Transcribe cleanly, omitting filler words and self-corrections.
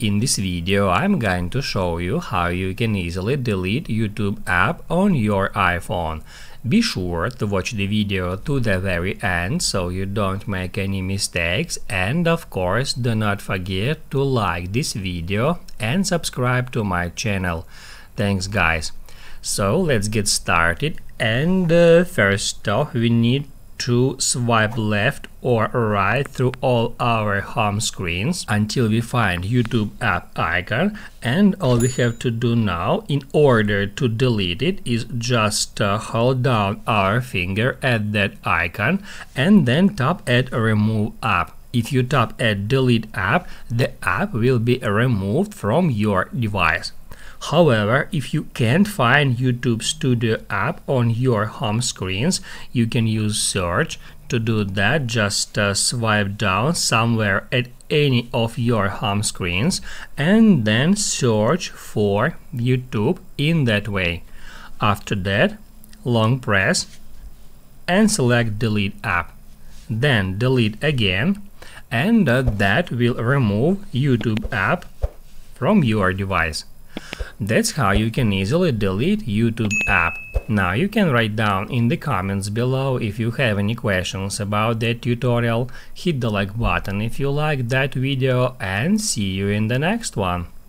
In this video I'm going to show you how you can easily delete YouTube app on your iPhone. Be sure to watch the video to the very end so you don't make any mistakes, and of course do not forget to like this video and subscribe to my channel. Thanks guys. So let's get started, and first off we need to swipe left or right through all our home screens until we find YouTube app icon, and all we have to do now in order to delete it is just hold down our finger at that icon and then tap at remove app. If you tap at delete app, the app will be removed from your device. However, if you can't find YouTube Studio app on your home screens, you can use search. To do that, just swipe down somewhere at any of your home screens and then search for YouTube in that way. After that, long press and select delete app. Then delete again, and that will remove YouTube app from your device. That's how you can easily delete YouTube app. Now you can write down in the comments below if you have any questions about that tutorial. Hit the like button if you like that video, and see you in the next one.